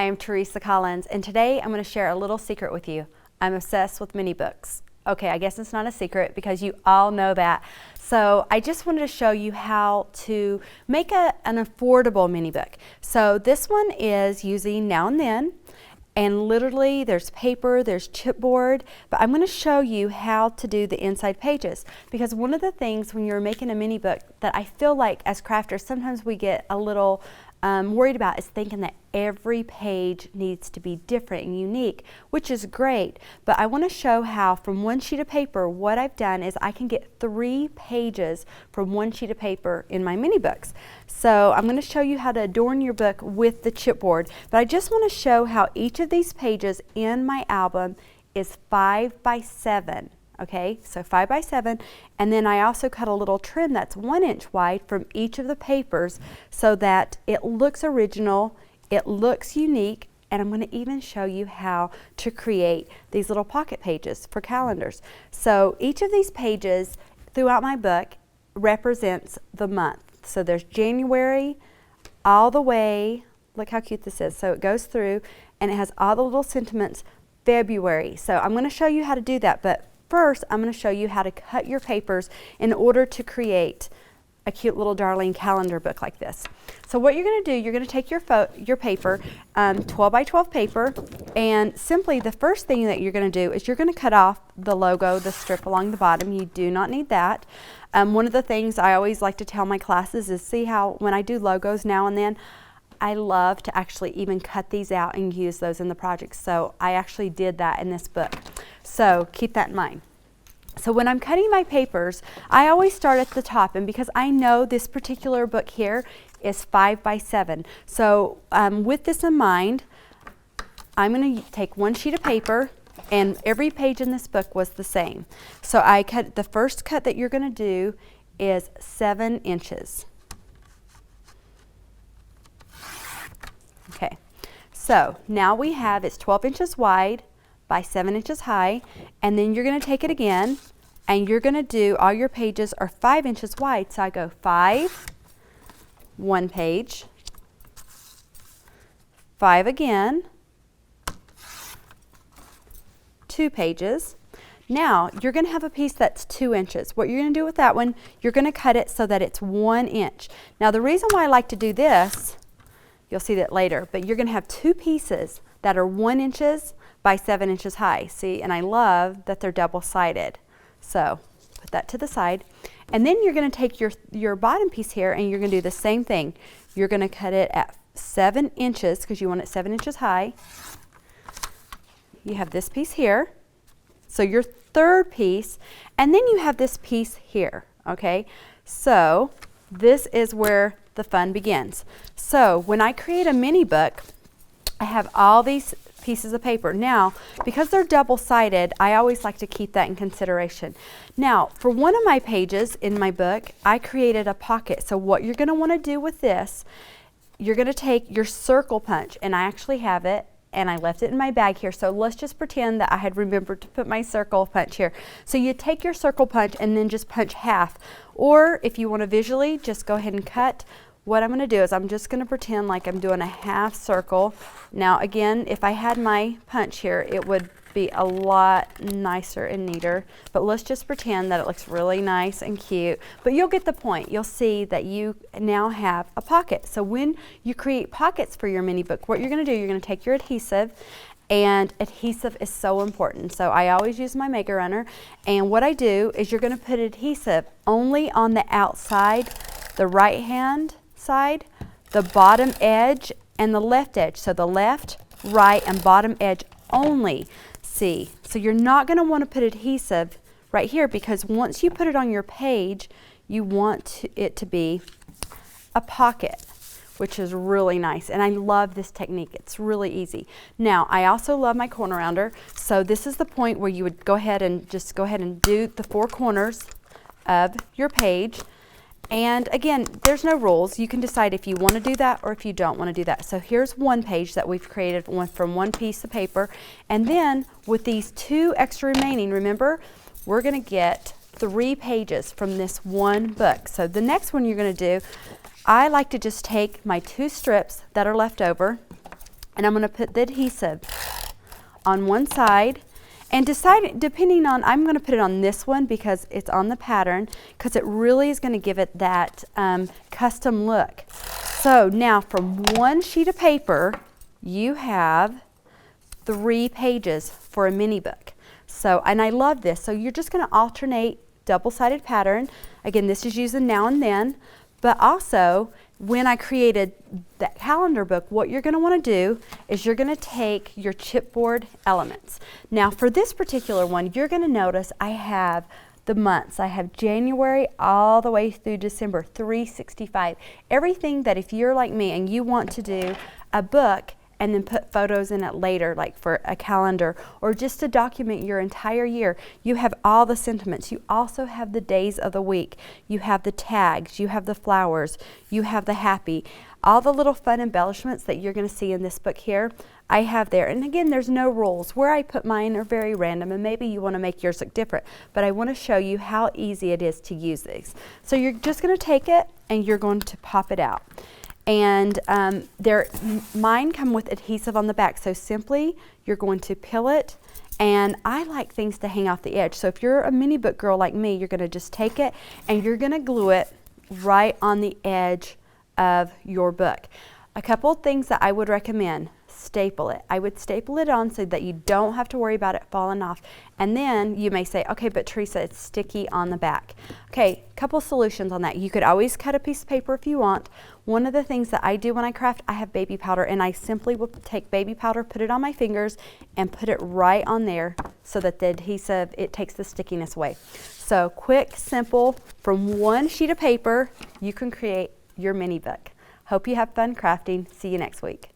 Hi, I'm Teresa Collins, and today I'm going to share a little secret with you. I'm obsessed with mini books. Okay, I guess it's not a secret because you all know that. So I just wanted to show you how to make an affordable mini book. So this one is using Now and Then, and literally there's paper, there's chipboard, but I'm going to show you how to do the inside pages, because one of the things when you're making a mini book that I feel like as crafters sometimes we get a little worried about is thinking that every page needs to be different and unique, which is great, but I want to show how from one sheet of paper what I've done is I can get 3 pages from one sheet of paper in my mini books. So I'm going to show you how to adorn your book with the chipboard, but I just want to show how each of these pages in my album is 5 by 7. Okay, so 5 by 7, and then I also cut a little trim that's 1 inch wide from each of the papers so that it looks original, it looks unique, and I'm going to even show you how to create these little pocket pages for calendars. So each of these pages throughout my book represents the month. So there's January all the way, look how cute this is. So it goes through and it has all the little sentiments. February. So I'm going to show you how to do that, but first, I'm going to show you how to cut your papers in order to create a cute little darling calendar book like this. So what you're going to do, you're going to take your paper, 12 by 12 paper, and simply the first thing that you're going to do is you're going to cut off the logo, the strip along the bottom. You do not need that. One of the things I always like to tell my classes is see how when I do logos now and then, I love to actually even cut these out and use those in the project. So I actually did that in this book. So keep that in mind. So when I'm cutting my papers, I always start at the top, and because I know this particular book here is 5 by 7. So with this in mind, I'm going to take one sheet of paper, and every page in this book was the same. So I cut, the first cut that you're going to do is 7 inches. Okay, so now we have, it's 12 inches wide by 7 inches high, and then you're going to take it again, and you're going to do, all your pages are 5 inches wide, so I go 5, 1 page, 5 again, 2 pages. Now, you're going to have a piece that's 2 inches. What you're going to do with that one, you're going to cut it so that it's 1 inch. Now, the reason why I like to do this, you'll see that later, but you're going to have 2 pieces that are 1 inches by 7 inches high. See, and I love that they're double-sided. So put that to the side. And then you're going to take your bottom piece here and you're going to do the same thing. You're going to cut it at 7 inches because you want it 7 inches high. You have this piece here. So your third piece, and then you have this piece here, okay? So this is where the fun begins. So when I create a mini book, I have all these pieces of paper. Now, because they're double-sided, I always like to keep that in consideration. Now, for one of my pages in my book, I created a pocket. So what you're going to want to do with this, you're going to take your circle punch, and I actually have it, and I left it in my bag here. So let's just pretend that I had remembered to put my circle punch here. So you take your circle punch and then just punch half. Or if you want to visually, just go ahead and cut. What I'm going to do is I'm just going to pretend like I'm doing a half circle. Now again, if I had my punch here, it would be a lot nicer and neater. But let's just pretend that it looks really nice and cute. But you'll get the point. You'll see that you now have a pocket. So when you create pockets for your mini book, what you're going to do, you're going to take your adhesive, and adhesive is so important. So I always use my Mega Runner, and what I do is you're going to put adhesive only on the outside, the right hand side, the bottom edge, and the left edge. So the left, right, and bottom edge only. See, so you're not going to want to put adhesive right here because once you put it on your page, you want it to be a pocket, which is really nice. And I love this technique. It's really easy. Now, I also love my corner rounder. So this is the point where you would go ahead and just go ahead and do the 4 corners of your page. And again, there's no rules. You can decide if you want to do that or if you don't want to do that. So here's one page that we've created from one piece of paper. And then with these 2 extra remaining, remember, we're going to get 3 pages from this one book. So the next one you're going to do, I like to just take my 2 strips that are left over, And I'm going to put the adhesive on one side. And depending on, I'm going to put it on this one because it's on the pattern, because it really is going to give it that custom look. So now from one sheet of paper, you have 3 pages for a mini book. So, and I love this. So you're just going to alternate double-sided pattern. Again, this is using now and then, but also when I created that calendar book, what you're going to want to do is you're going to take your chipboard elements. Now for this particular one, you're going to notice I have the months. I have January all the way through December, 365. Everything that if you're like me and you want to do a book and then put photos in it later, like for a calendar, or just to document your entire year, you have all the sentiments. You also have the days of the week. You have the tags, you have the flowers, you have the happy. All the little fun embellishments that you're going to see in this book here, I have there. And again, there's no rules. Where I put mine are very random, and maybe you want to make yours look different, but I want to show you how easy it is to use these. So you're just going to take it and you're going to pop it out. And mine come with adhesive on the back, so simply you're going to peel it, and I like things to hang off the edge. So if you're a mini book girl like me, you're going to just take it and you're going to glue it right on the edge of your book. A couple of things that I would recommend: staple it. I would staple it on so that you don't have to worry about it falling off. And then you may say, okay, but Teresa, it's sticky on the back. Okay, couple solutions on that. You could always cut a piece of paper if you want. One of the things that I do when I craft, I have baby powder, and I simply will take baby powder, put it on my fingers, and put it right on there so that the adhesive, it takes the stickiness away. So quick, simple, from one sheet of paper, you can create your mini book. Hope you have fun crafting. See you next week.